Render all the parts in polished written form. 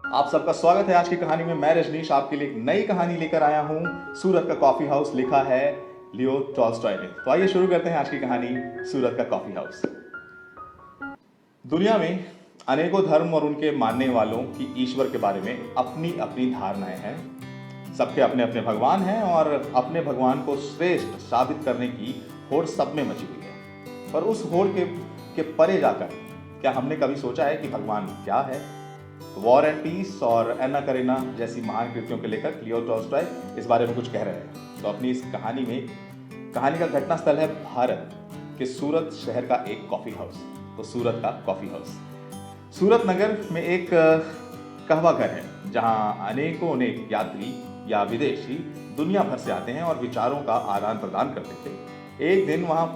आप सबका स्वागत है आज की कहानी में। मैं रजनीश आपके लिए एक नई कहानी लेकर आया हूं। सूरत का कॉफी हाउस लिखा है लियो टॉल्स्टॉय ने। तो आइए शुरू करते हैं आज की कहानी, सूरत का कॉफी हाउस। दुनिया में अनेकों धर्म और उनके मानने वालों की ईश्वर के बारे में अपनी अपनी धारणाएं हैं। सबके अपने अपने भगवान हैं और अपने भगवान को श्रेष्ठ साबित करने की होड़ सब में मची हुई है। पर उस होड़ के परे जाकर क्या हमने कभी सोचा है कि भगवान क्या है? वॉर एंड पीस और एना करेना जैसी महान कृतियों के लेखक लियो टॉल्स्टॉय इस बारे में कुछ कह रहे हैं। तो अपनी इस कहानी का घटनास्थल है भारत के सूरत शहर का एक कॉफी हाउस। तो सूरत का कॉफी हाउस, सूरत नगर में एक कहवा घर है जहां अनेक यात्री या विदेशी दुनिया भर से आते हैं और विचारों का आदान प्रदान करते थे। एक दिन वहां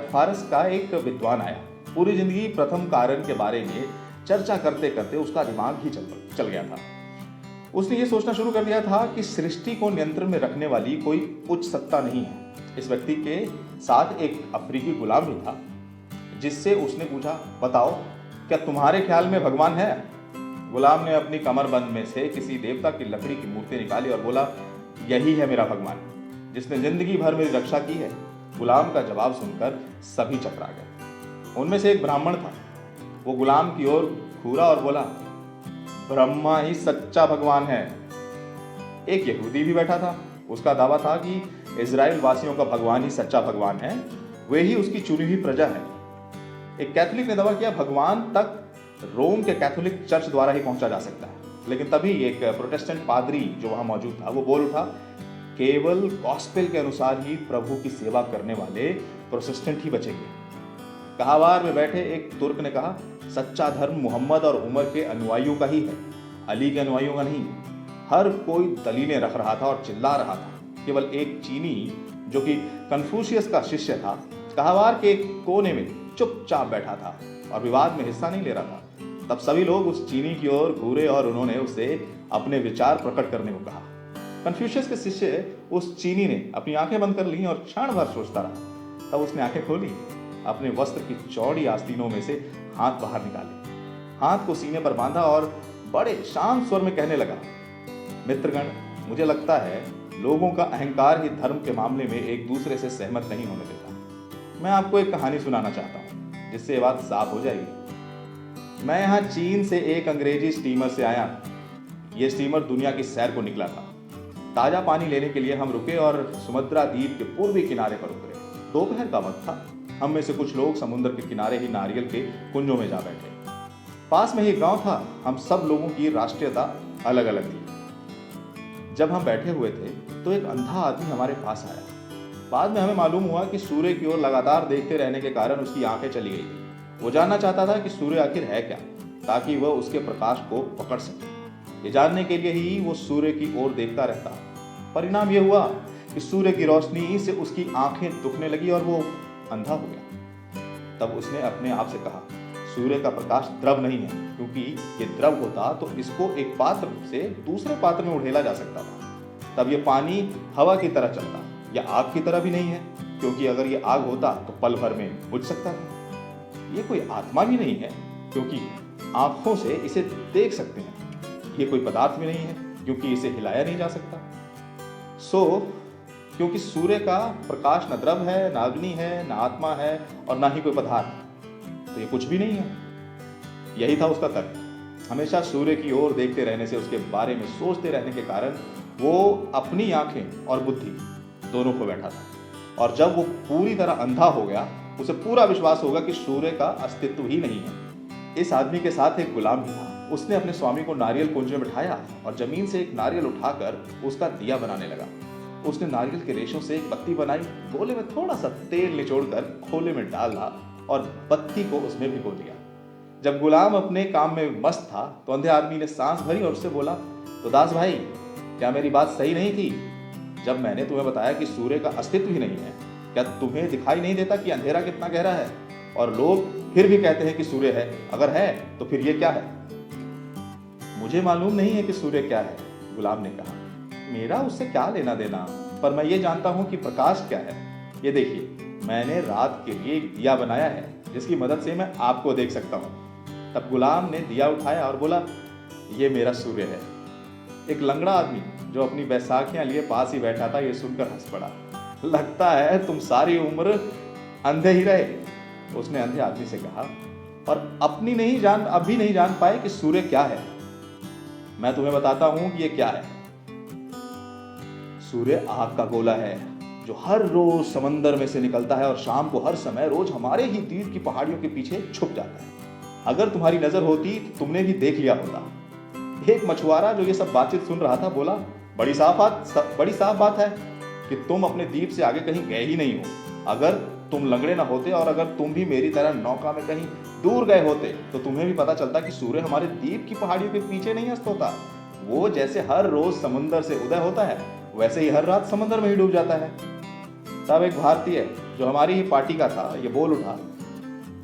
फारस का एक विद्वान आया। पूरी जिंदगी प्रथम कारण के बारे में चर्चा करते करते उसका दिमाग ही चल गया था। उसने ये सोचना शुरू कर दिया था कि सृष्टि को नियंत्रण में रखने वाली कोई उच्च सत्ता नहीं है। इस व्यक्ति के साथ एक अफ्रीकी गुलाम भी था, जिससे उसने पूछा, बताओ क्या तुम्हारे ख्याल में भगवान है? गुलाम ने अपनी कमरबंद में से किसी देवता की लकड़ी की मूर्ति निकाली और बोला, यही है मेरा भगवान, जिसने जिंदगी भर मेरी रक्षा की है। गुलाम का जवाब सुनकर सभी चकरा गए। उनमें से एक ब्राह्मण था। वो गुलाम की ओर घूरा और बोला, ब्रह्मा ही सच्चा भगवान है। एक यहूदी भी बैठा था। उसका दावा था कि इजराइल वासियों का भगवान ही सच्चा भगवान है, वे ही उसकी चुनी हुई प्रजा है। एक कैथोलिक ने दावा किया, भगवान तक रोम के कैथोलिक चर्च द्वारा ही पहुंचा जा सकता है। लेकिन तभी एक प्रोटेस्टेंट पादरी जो वहां मौजूद था वो बोल उठा, केवल गॉस्पेल के अनुसार ही प्रभु की सेवा करने वाले प्रोटेस्टेंट ही बचेंगे। कहावार में बैठे एक तुर्क ने कहा, सच्चा धर्म मोहम्मद और उमर के अनुयायियों का ही है, अली के अनुयायियों का नहीं। हर कोई दलीलें रख रहा था और चिल्ला रहा था। केवल एक चीनी जो कि कन्फ्यूशियस का शिष्य था, कहावार के एक कोने में चुपचाप बैठा था और विवाद में हिस्सा नहीं ले रहा था। तब सभी लोग उस चीनी की ओर घूरे और उन्होंने उसे अपने विचार प्रकट करने को कहा। कन्फ्यूशियस के शिष्य उस चीनी ने अपनी आंखें बंद कर ली और क्षण भर सोचता रहा। तब उसने आंखें खोली, अपने वस्त्र की चौड़ी आस्तीनों में से हाथ बाहर निकाले, हाथ को सीने पर बांधा और बड़े शांत स्वर में कहने लगा, मित्रगण, मुझे लगता है लोगों का अहंकार ही धर्म के मामले में एक दूसरे से सहमत नहीं होने देता। मैं आपको एक कहानी सुनाना चाहता हूँ जिससे ये बात साफ हो जाएगी। मैं यहाँ चीन से एक अंग्रेजी स्टीमर से आया। ये स्टीमर दुनिया की सैर को निकला था। ताजा पानी लेने के लिए हम रुके और सुमद्रा द्वीप के पूर्वी किनारे पर उतरे। दोपहर का वक्त था। हम में से कुछ लोग समुद्र के किनारे ही नारियल के कुंजों में जा बैठे। पास में ही गांव था। हम सब लोगों की राष्ट्रीयता अलग अलग थी। जब हम बैठे हुए थे तो एक अंधा आदमी हमारे पास आया। बाद में हमें मालूम हुआ कि सूर्य की ओर लगातार देखते रहने के कारण उसकी आंखें चली गई थी। वो जानना चाहता था कि सूर्य आखिर है क्या, ताकि वह उसके प्रकाश को पकड़ सके। ये जानने के लिए ही वो सूर्य की ओर देखता रहता। परिणाम यह हुआ कि सूर्य की रोशनी से उसकी आंखें दुखने लगी और वो अंधा हो गया। तब उसने अपने आप से कहा, सूर्य का प्रकाश द्रव नहीं है, क्योंकि ये द्रव होता तो इसको एक पात्र से दूसरे पात्र में उड़ेला जा सकता था। तब ये पानी हवा की तरह चलता, या आग की तरह भी नहीं है, क्योंकि अगर ये आग होता तो पल भर में बुझ सकता था। ये कोई आत्मा भी नहीं है, क्योंकि आंखों से इसे देख सकते हैं। ये कोई पदार्थ भी नहीं है, क्योंकि इसे हिलाया नहीं जा सकता। क्योंकि सूर्य का प्रकाश न द्रव है, न अग्नि है, न आत्मा है और न ही कोई पदार्थ, तो ये कुछ भी नहीं है। यही था उसका तर्क। हमेशा सूर्य की ओर देखते रहने से, उसके बारे में सोचते रहने के कारण वो अपनी आंखें और बुद्धि दोनों को बैठा था। और जब वो पूरी तरह अंधा हो गया, उसे पूरा विश्वास होगा कि सूर्य का अस्तित्व ही नहीं है। इस आदमी के साथ एक गुलाम भी था। उसने अपने स्वामी को नारियल कुंज में बिठाया और जमीन से एक नारियल उठाकर उसका दिया बनाने लगा। उसने नारियल के रेशों से एक बत्ती बनाई, गोले में थोड़ा सा तेल निचोड़कर खोले में डाला और बत्ती को उसमें भिगो दिया। जब गुलाम अपने काम में मस्त था तो अंधे आदमी ने सांस भरी और उससे बोला, तो दास भाई, क्या मेरी बात सही नहीं थी? जब मैंने तुम्हें बताया कि सूर्य का अस्तित्व ही नहीं है, क्या तुम्हें दिखाई नहीं देता कि अंधेरा कितना गहरा है? और लोग फिर भी कहते हैं कि सूर्य है। अगर है तो फिर ये क्या है? मुझे मालूम नहीं है कि सूर्य क्या है, गुलाम ने कहा। मेरा उससे क्या लेना देना, पर मैं ये जानता हूं कि प्रकाश क्या है। ये देखिए, मैंने रात के लिए एक दिया बनाया है जिसकी मदद से मैं आपको देख सकता हूं। तब गुलाम ने दिया उठाया और बोला, ये मेरा सूर्य है। एक लंगड़ा आदमी जो अपनी बैसाखियां लिए पास ही बैठा था, ये सुनकर हंस पड़ा। लगता है तुम सारी उम्र अंधे ही रहे, उसने अंधे आदमी से कहा, और अभी नहीं जान पाए कि सूर्य क्या है। मैं तुम्हें बताता हूं कि ये क्या है। सूर्य आग का गोला है जो हर रोज समंदर में से निकलता है और शाम को हर समय रोज हमारे ही तीर की पहाड़ियों के पीछे छुप जाता है। अगर तुम्हारी नजर होती तो तुमने भी देख लिया होता। एक मछुआरा जो ये सब बातचीत सुन रहा था बोला, बड़ी साफ बात है कि तुम अपने द्वीप से आगे कहीं गए ही नहीं हो। अगर तुम लंगड़े ना होते और अगर तुम भी मेरी तरह नौका में कहीं दूर गए होते तो तुम्हें भी पता चलता कि सूर्य हमारे द्वीप की पहाड़ियों के पीछे नहीं अस्त होता। वो जैसे हर रोज समुद्र से उदय होता है वैसे ही हर रात समुद्र में ही डूब जाता है। तब एक भारतीय जो हमारी ही पार्टी का था ये बोल उठा,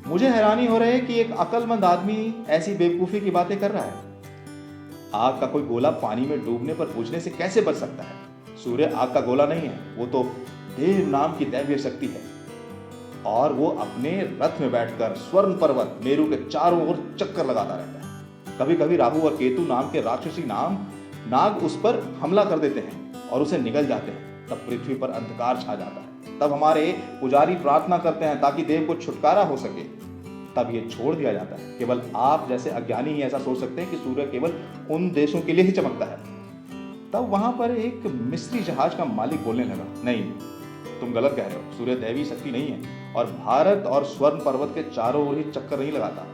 मुझे हैरानी हो रही है कि एक अक्लमंद आदमी ऐसी बेवकूफी की बातें कर रहा है। आग का कोई गोला पानी में डूबने पर बुझने से कैसे बच सकता है? सूर्य आग का गोला नहीं है, वो तो देव नाम की दैवीय शक्ति है और वो अपने रथ में बैठकर स्वर्ण पर्वत मेरु के चारों ओर चक्कर लगाता रहता है। कभी कभी राहु और केतु नाम के राक्षसी नाग उस पर हमला कर देते हैं और उसे निगल जाते हैं। तब पृथ्वी पर अंधकार छा जाता है। तब हमारे पुजारी प्रार्थना करते हैं ताकि देव को छुटकारा हो सके। तब ये छोड़ दिया जाता है। केवल आप जैसे अज्ञानी ही ऐसा सोच सकते हैं कि सूर्य केवल उन देशों के लिए ही चमकता है। तब वहां पर एक मिस्री जहाज का मालिक बोलने लगा, नहीं, तुम गलत कह रहे हो। सूर्य दैवी शक्ति नहीं है और भारत और स्वर्ण पर्वत के चारों ओर ही चक्कर नहीं लगाता।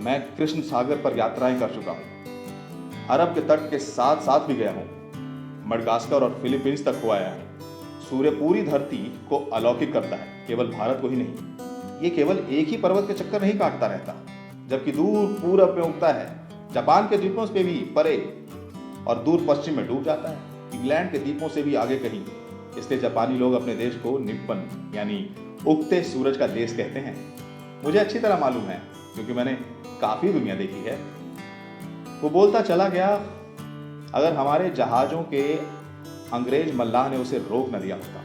मैं कृष्ण सागर पर यात्राएं कर चुका हूं, अरब के तट के साथ साथ भी गया हूं, मडगास्कर और फिलीपींस तक हो आया है। सूर्य पूरी धरती को अलौकिक करता है, केवल भारत को ही नहीं। ये केवल एक ही पर्वत के चक्कर नहीं काटता रहता, जबकि दूर पूरब में उगता है, जापान के द्वीपों से भी परे और दूर पश्चिम में डूब जाता है, इंग्लैंड के द्वीपों से भी आगे कहीं। इसलिए जापानी लोग अपने देश को निप्पन यानी उगते सूरज का देश कहते हैं। मुझे अच्छी तरह मालूम है क्योंकि मैंने काफी दुनिया देखी है। वो बोलता चला गया, अगर हमारे जहाजों के अंग्रेज मल्लाह ने उसे रोक न दिया होता।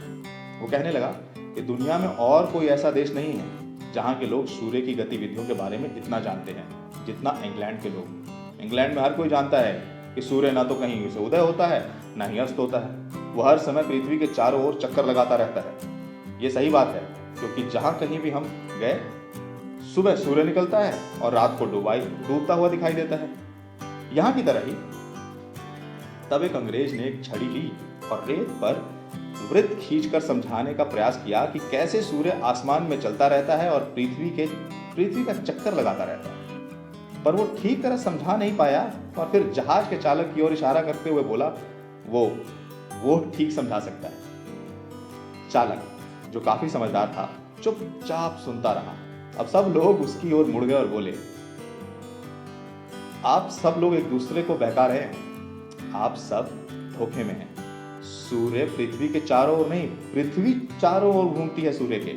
वो कहने लगा कि दुनिया में और कोई ऐसा देश नहीं है जहां के लोग सूर्य की गतिविधियों के बारे में इतना जानते हैं जितना इंग्लैंड के लोग। इंग्लैंड में हर कोई जानता है कि सूर्य ना तो कहीं से उदय होता है ना ही अस्त होता है। वो हर समय पृथ्वी के चारों ओर चक्कर लगाता रहता है। ये सही बात है क्योंकि जहां कहीं भी हम गए, सुबह सूर्य निकलता है और रात को डूबता हुआ दिखाई देता है, यहां की तरह ही। तब एक अंग्रेज ने एक छड़ी ली और रेत पर वृत्त खींचकर समझाने का प्रयास किया कि कैसे सूर्य आसमान में चलता रहता है और पृथ्वी का चक्कर लगाता रहता है। पर वो ठीक तरह समझा नहीं पाया और फिर जहाज के चालक की ओर इशारा करते हुए बोला, वो ठीक समझा सकता है। चालक, जो काफी समझदार था, चुपचाप सुनता रहा। अब सब लोग उसकी ओर मुड़ गए और बोले, आप सब लोग एक दूसरे को बहका रहे हैं, आप सब धोखे में हैं। सूर्य पृथ्वी के चारों ओर नहीं, पृथ्वी चारों ओर घूमती है सूर्य के,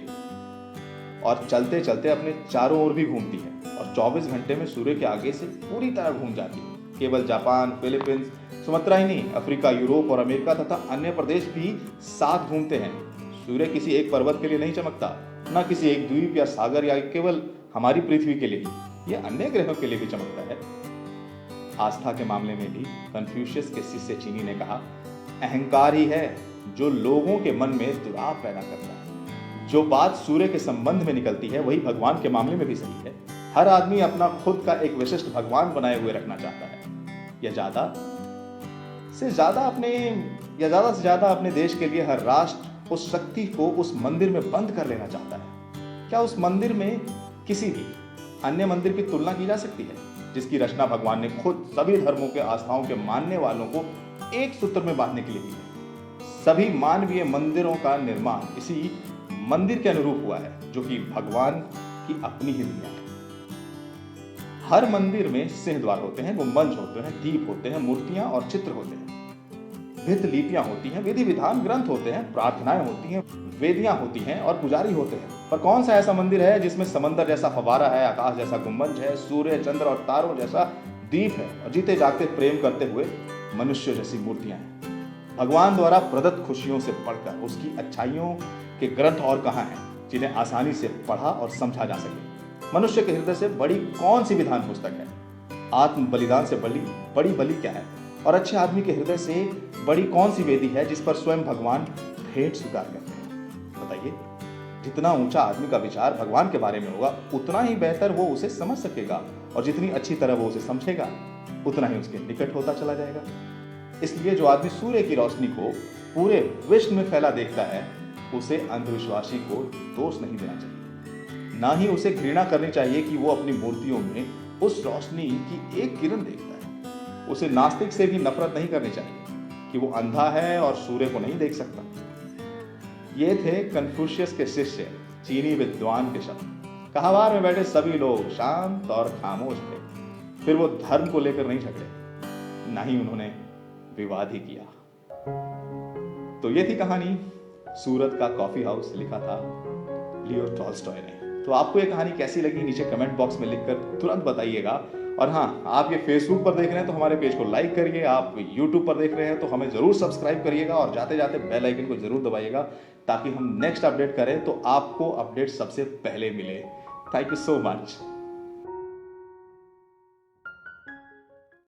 और चलते चलते अपने चारों ओर भी घूमती है और 24 घंटे में सूर्य के आगे से पूरी तरह घूम जाती है। केवल जापान, फिलीपींस, सुमात्रा ही नहीं, अफ्रीका, यूरोप और अमेरिका तथा अन्य प्रदेश भी साथ घूमते हैं। सूर्य किसी एक पर्वत के लिए नहीं चमकता, न किसी एक द्वीप या सागर या केवल हमारी पृथ्वी के लिए ही, यह अन्य ग्रहों के लिए भी चमकता है। आस्था के मामले में भी कन्फ्यूशियस के शिष्य चीनी ने कहा, अहंकार ही है जो लोगों के मन में दुराव पैदा करता है। जो बात सूर्य के संबंध में निकलती है वही भगवान के मामले में भी सही है। हर आदमी अपना खुद का एक विशिष्ट भगवान बनाए हुए रखना चाहता है, या ज्यादा से ज्यादा अपने देश के लिए हर राष्ट्र उस शक्ति को उस मंदिर में बंद कर लेना चाहता है। क्या उस मंदिर में किसी भी अन्य मंदिर की तुलना की जा सकती है जिसकी रचना भगवान ने खुद सभी धर्मों के आस्थाओं के मानने वालों को एक सूत्र में बांधने के लिए की है? सभी मानवीय मंदिरों का निर्माण इसी मंदिर के अनुरूप हुआ है जो कि भगवान की अपनी ही दुनिया है। हर मंदिर में सिंह द्वार होते हैं, गुंबज होते हैं, दीप होते हैं, मूर्तियां और चित्र होते हैं, भित्त लिपियां होती हैं, विधि विधान ग्रंथ होते हैं, प्रार्थनाएं होती हैं, वेदियां होती हैं और पुजारी होते हैं। पर कौन सा ऐसा मंदिर है जिसमें समंदर जैसा फवारा है, आकाश जैसा गुंबज है, सूर्य, चंद्र और तारों जैसा दीप है और जीते जागते प्रेम करते हुए मनुष्य जैसी मूर्तियां हैं? भगवान द्वारा प्रदत्त खुशियों से बढ़कर उसकी अच्छाइयों के ग्रंथ और कहां हैं जिन्हें आसानी से पढ़ा और समझा जा सके? मनुष्य के हृदय से बड़ी कौन सी विधान पुस्तक है? आत्म बलिदान से बड़ी बलि क्या है, और अच्छे आदमी के हृदय से बड़ी कौन सी वेदी है जिस पर स्वयं भगवान भेंट स्वीकार करते हैं? बताइए। जितना ऊंचा आदमी का विचार भगवान के बारे में होगा, उतना ही बेहतर वो उसे समझ सकेगा, और जितनी अच्छी तरह वो उसे समझेगा, उतना ही उसके निकट होता चला जाएगा। इसलिए जो आदमी सूर्य की रोशनी को पूरे विश्व में फैला देखता है, उसे अंधविश्वासी को दोष नहीं देना चाहिए, ना ही उसे घृणा करनी चाहिए कि वो अपनी मूर्तियों में उस रोशनी की एक किरण देखता है। उसे नास्तिक से भी नफरत नहीं करनी चाहिए कि वो अंधा है और सूर्य को नहीं देख सकता। ये थे कन्फ्यूशियस के शिष्य चीनी विद्वान के शब्द। कहावार में बैठे सभी लोग शांत और खामोश थे। फिर वो धर्म को लेकर नहीं झगड़े, ना ही उन्होंने विवाद ही किया। तो ये थी कहानी सूरत का कॉफी हाउस, लिखा था लियो टॉल्स्टॉय ने। तो आपको ये कहानी कैसी लगी नीचे कमेंट बॉक्स में लिखकर तुरंत बताइएगा। और हाँ, आप ये फेसबुक पर देख रहे हैं तो हमारे पेज को लाइक करिए, आप यूट्यूब पर देख रहे हैं तो हमें जरूर सब्सक्राइब करिएगा, और जाते जाते बेल आइकन को जरूर दबाइएगा ताकि हम नेक्स्ट अपडेट करें तो आपको अपडेट सबसे पहले मिले। Thank you so much.